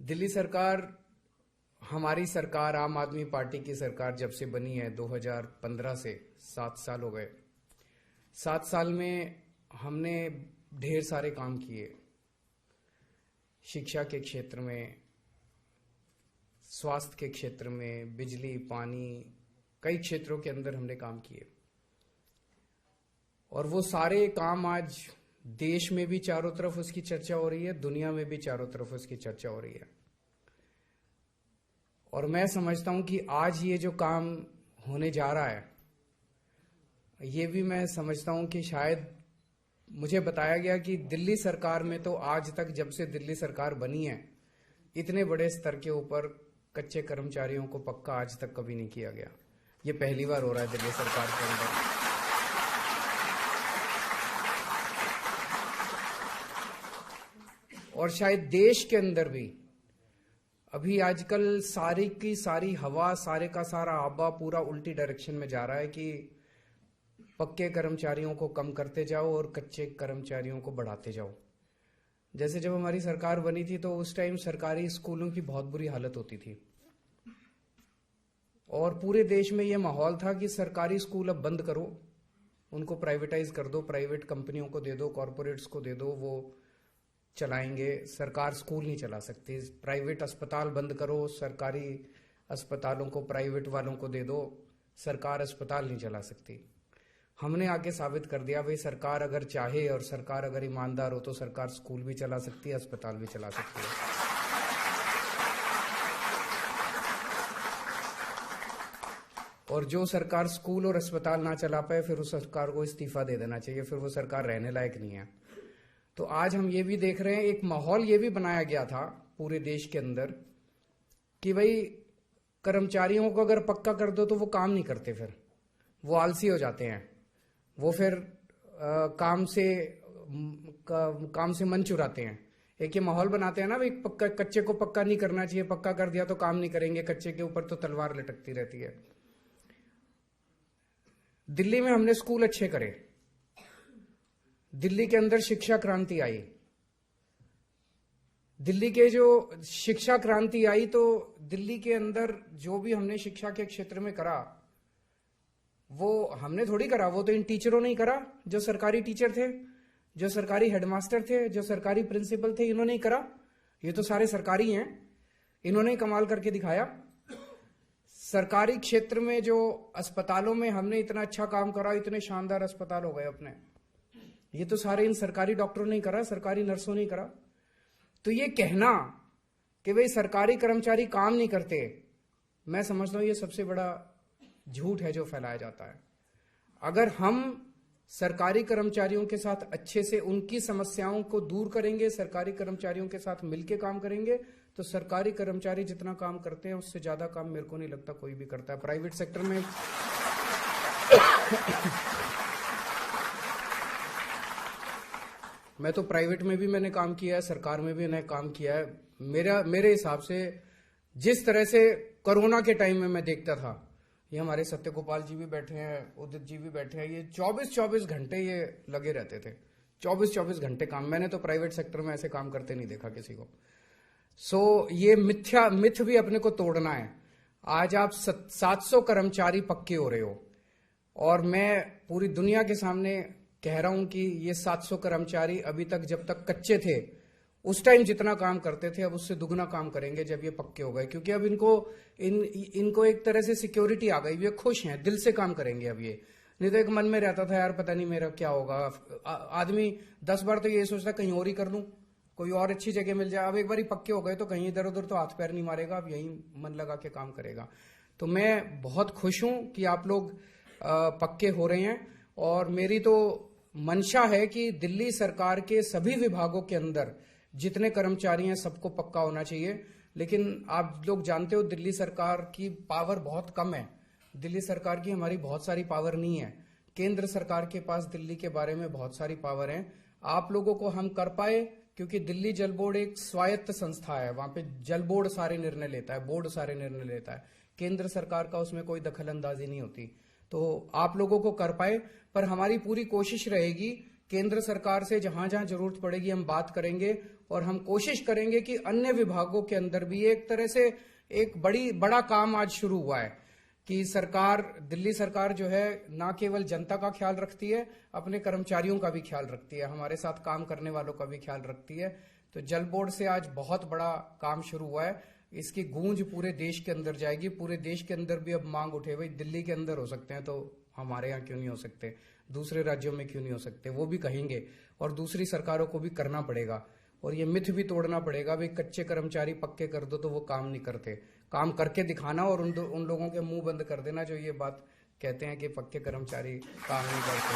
दिल्ली सरकार, हमारी सरकार, आम आदमी पार्टी की सरकार जब से बनी है 2015 से 7 साल हो गए। 7 साल में हमने ढेर सारे काम किए, शिक्षा के क्षेत्र में, स्वास्थ्य के क्षेत्र में, बिजली, पानी, कई क्षेत्रों के अंदर हमने काम किए। और वो सारे काम आज देश में भी चारों तरफ उसकी चर्चा हो रही है, दुनिया में भी चारों तरफ उसकी चर्चा हो रही है। और मैं समझता हूं कि आज ये जो काम होने जा रहा है, ये भी मैं समझता हूं कि शायद मुझे बताया गया कि दिल्ली सरकार में तो आज तक, जब से दिल्ली सरकार बनी है, इतने बड़े स्तर के ऊपर कच्चे कर्मचारियों को पक्का आज तक कभी नहीं किया गया। ये पहली बार हो रहा है दिल्ली सरकार के अंदर। और शायद देश के अंदर भी अभी आजकल सारी की सारी हवा, सारे का सारा आबा पूरा उल्टी डायरेक्शन में जा रहा है कि पक्के कर्मचारियों को कम करते जाओ और कच्चे कर्मचारियों को बढ़ाते जाओ। जैसे जब हमारी सरकार बनी थी तो उस टाइम सरकारी स्कूलों की बहुत बुरी हालत होती थी और पूरे देश में यह माहौल था कि सरकारी स्कूल अब बंद करो, उनको प्राइवेटाइज कर दो, प्राइवेट कंपनियों को दे दो, कॉरपोरेट्स को दे दो, वो चलाएंगे, सरकार स्कूल नहीं चला सकती। प्राइवेट अस्पताल बंद करो, सरकारी अस्पतालों को प्राइवेट वालों को दे दो, सरकार अस्पताल नहीं चला सकती। हमने आके साबित कर दिया भाई, सरकार अगर चाहे और सरकार अगर ईमानदार हो तो सरकार स्कूल भी चला सकती है, अस्पताल भी चला सकती है। और जो सरकार स्कूल और अस्पताल ना चला पाए, फिर उस सरकार को इस्तीफा दे देना चाहिए, फिर वो सरकार रहने लायक नहीं है। तो आज हम ये भी देख रहे हैं, एक माहौल ये भी बनाया गया था पूरे देश के अंदर कि भाई कर्मचारियों को अगर पक्का कर दो तो वो काम नहीं करते, फिर वो आलसी हो जाते हैं, वो फिर काम से मन चुराते हैं। एक ये माहौल बनाते हैं ना भाई, पक्का कच्चे को पक्का नहीं करना चाहिए, पक्का कर दिया तो काम नहीं करेंगे, कच्चे के ऊपर तो तलवार लटकती रहती है। दिल्ली में हमने स्कूल अच्छे करे, दिल्ली के अंदर शिक्षा क्रांति आई। दिल्ली के जो शिक्षा क्रांति आई तो दिल्ली के अंदर जो भी हमने शिक्षा के क्षेत्र में करा, वो हमने थोड़ी करा, वो तो इन टीचरों ने ही करा, जो सरकारी टीचर थे, जो सरकारी हेडमास्टर थे, जो सरकारी प्रिंसिपल थे, इन्होंने ही करा। ये तो सारे सरकारी हैं, इन्होंने ही कमाल करके दिखाया। सरकारी क्षेत्र में जो अस्पतालों में हमने इतना अच्छा काम करा, इतने शानदार अस्पताल हो गए अपने, ये तो सारे इन सरकारी डॉक्टरों ने करा, सरकारी नर्सों ने करा। तो ये कहना कि भाई सरकारी कर्मचारी काम नहीं करते, मैं समझता हूं ये सबसे बड़ा झूठ है जो फैलाया जाता है। अगर हम सरकारी कर्मचारियों के साथ अच्छे से उनकी समस्याओं को दूर करेंगे, सरकारी कर्मचारियों के साथ मिलकर काम करेंगे, तो सरकारी कर्मचारी जितना काम करते हैं उससे ज्यादा काम मेरे को नहीं लगता कोई भी करता है प्राइवेट सेक्टर में। मैं तो प्राइवेट में भी मैंने काम किया है, सरकार में भी मैंने काम किया है। मेरे हिसाब से जिस तरह से कोरोना के टाइम में मैं देखता था, ये हमारे सत्य गोपाल जी भी बैठे हैं, उदित जी भी बैठे हैं, ये 24-24 घंटे ये लगे रहते थे, 24-24 घंटे काम। मैंने तो प्राइवेट सेक्टर में ऐसे काम करते नहीं देखा किसी को। सो ये मिथ भी अपने को तोड़ना है। आज आप 700 कर्मचारी पक्के हो रहे हो और मैं पूरी दुनिया के सामने कह रहा हूं कि ये 700 कर्मचारी अभी तक, जब तक कच्चे थे उस टाइम जितना काम करते थे, अब उससे दुगना काम करेंगे जब ये पक्के हो गए, क्योंकि अब इनको एक तरह से सिक्योरिटी आ गई, ये खुश हैं, दिल से काम करेंगे अब ये। नहीं तो एक मन में रहता था यार पता नहीं मेरा क्या होगा, आदमी 10 बार तो ये सोचता कहीं और ही कर लूं, कोई और अच्छी जगह मिल जाए। अब एक बार ही पक्के हो गए तो कहीं इधर उधर तो हाथ पैर नहीं मारेगा, अब यही मन लगा के काम करेगा। तो मैं बहुत खुश हूं कि आप लोग पक्के हो रहे हैं और मेरी तो मंशा है कि दिल्ली सरकार के सभी विभागों के अंदर जितने कर्मचारी हैं सबको पक्का होना चाहिए। लेकिन आप लोग जानते हो दिल्ली सरकार की पावर बहुत कम है, दिल्ली सरकार की हमारी बहुत सारी पावर नहीं है। केंद्र सरकार के पास दिल्ली के बारे में बहुत सारी पावर है। आप लोगों को हम कर पाए क्योंकि दिल्ली जल बोर्ड एक स्वायत्त संस्था है, वहां पे जल बोर्ड सारे निर्णय लेता है, बोर्ड सारे निर्णय लेता है, केंद्र सरकार का उसमें कोई दखल अंदाजी नहीं होती। तो आप लोगों को कर पाए, पर हमारी पूरी कोशिश रहेगी केंद्र सरकार से जहां जहां जरूरत पड़ेगी हम बात करेंगे और हम कोशिश करेंगे कि अन्य विभागों के अंदर भी एक तरह से एक बड़ा काम आज शुरू हुआ है कि सरकार, दिल्ली सरकार जो है ना केवल जनता का ख्याल रखती है, अपने कर्मचारियों का भी ख्याल रखती है, हमारे साथ काम करने वालों का भी ख्याल रखती है। तो जल बोर्ड से आज बहुत बड़ा काम शुरू हुआ है। इसकी गूंज पूरे देश के अंदर जाएगी। पूरे देश के अंदर भी अब मांग उठे, भाई दिल्ली के अंदर हो सकते हैं तो हमारे यहाँ क्यों नहीं हो सकते, दूसरे राज्यों में क्यों नहीं हो सकते, वो भी कहेंगे और दूसरी सरकारों को भी करना पड़ेगा। और ये मिथ भी तोड़ना पड़ेगा, भाई कच्चे कर्मचारी पक्के कर दो तो वो काम नहीं करते। काम करके दिखाना और उन लोगों के मुंह बंद कर देना जो ये बात कहते हैं कि पक्के कर्मचारी काम नहीं करते।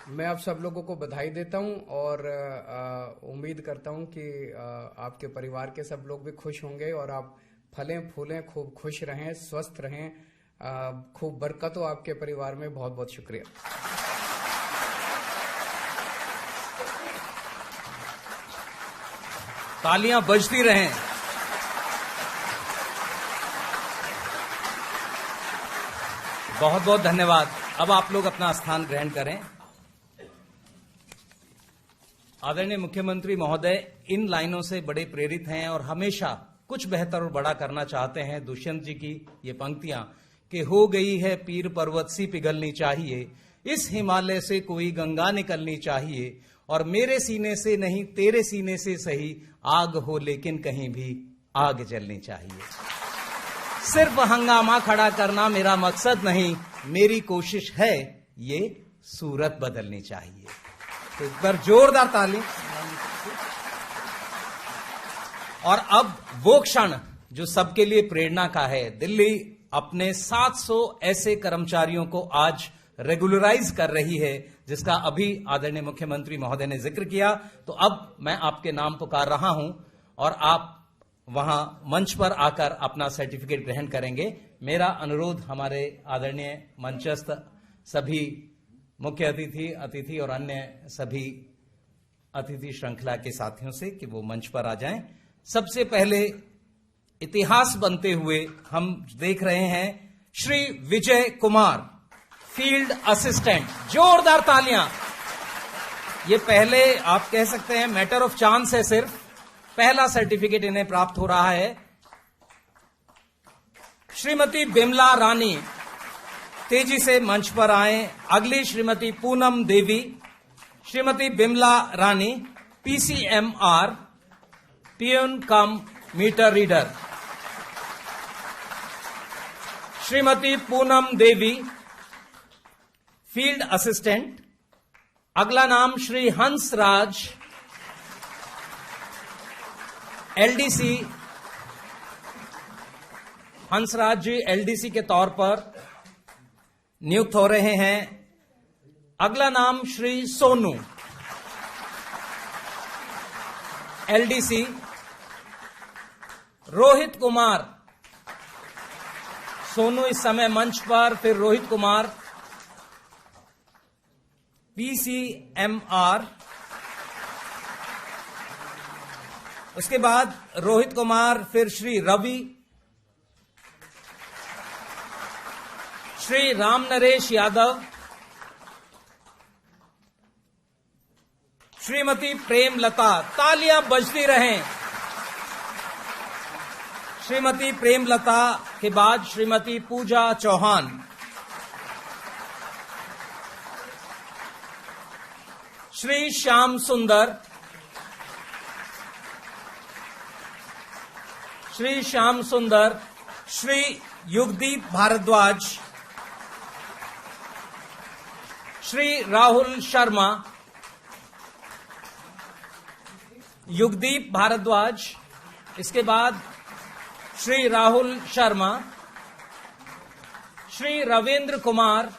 मैं आप सब लोगों को बधाई देता हूं और उम्मीद करता हूं कि आपके परिवार के सब लोग भी खुश होंगे और आप फलें फूलें, खूब खुश रहें, स्वस्थ रहें, खूब बरकत हो आपके परिवार में। बहुत बहुत शुक्रिया। तालियां बजती रहें। बहुत बहुत धन्यवाद। अब आप लोग अपना स्थान ग्रहण करें। आदरणीय मुख्यमंत्री महोदय इन लाइनों से बड़े प्रेरित हैं और हमेशा कुछ बेहतर और बड़ा करना चाहते हैं। दुष्यंत जी की ये पंक्तियां कि हो गई है पीर पर्वत सी पिघलनी चाहिए, इस हिमालय से कोई गंगा निकलनी चाहिए, और मेरे सीने से नहीं तेरे सीने से सही आग हो लेकिन कहीं भी आग जलनी चाहिए। सिर्फ हंगामा खड़ा करना मेरा मकसद नहीं, मेरी कोशिश है ये सूरत बदलनी चाहिए। तो इस पर जोरदार ताली। और अब वो क्षण जो सबके लिए प्रेरणा का है। दिल्ली अपने 700 ऐसे कर्मचारियों को आज रेगुलराइज कर रही है, जिसका अभी आदरणीय मुख्यमंत्री महोदय ने जिक्र किया। तो अब मैं आपके नाम पुकार रहा हूं और आप वहां मंच पर आकर अपना सर्टिफिकेट ग्रहण करेंगे। मेरा अनुरोध हमारे आदरणीय मंचस्थ सभी मुख्य अतिथि और अन्य सभी अतिथि श्रृंखला के साथियों से कि वो मंच पर आ जाएं। सबसे पहले इतिहास बनते हुए हम देख रहे हैं श्री विजय कुमार, फील्ड असिस्टेंट। जोरदार तालियां। ये पहले आप कह सकते हैं मैटर ऑफ चांस है, सिर्फ पहला सर्टिफिकेट इन्हें प्राप्त हो रहा है। श्रीमती बिमला रानी तेजी से मंच पर आए। अगली श्रीमती पूनम देवी। श्रीमती बिमला रानी पीसीएमआर, पियन कम meter reader. Shrimati Poonam Devi field assistant. अगला नाम श्री हंसराज, एलडीसी। हंसराज जी एलडीसी के तौर पर नियुक्त हो रहे हैं। अगला नाम श्री सोनू, एलडीसी। रोहित कुमार, सोनू इस समय मंच पर, फिर रोहित कुमार पीसीएमआर। उसके बाद रोहित कुमार, फिर श्री रवि, श्री राम नरेश यादव, श्रीमती प्रेम लता। तालियां बजती रहें। श्रीमती प्रेम लता के बाद श्रीमती पूजा चौहान। श्री श्याम सुंदर, श्री श्याम सुंदर, श्री युगदीप भारद्वाज, श्री राहुल शर्मा, युगदीप भारद्वाज। इसके बाद श्री राहुल शर्मा, श्री रविंद्र कुमार,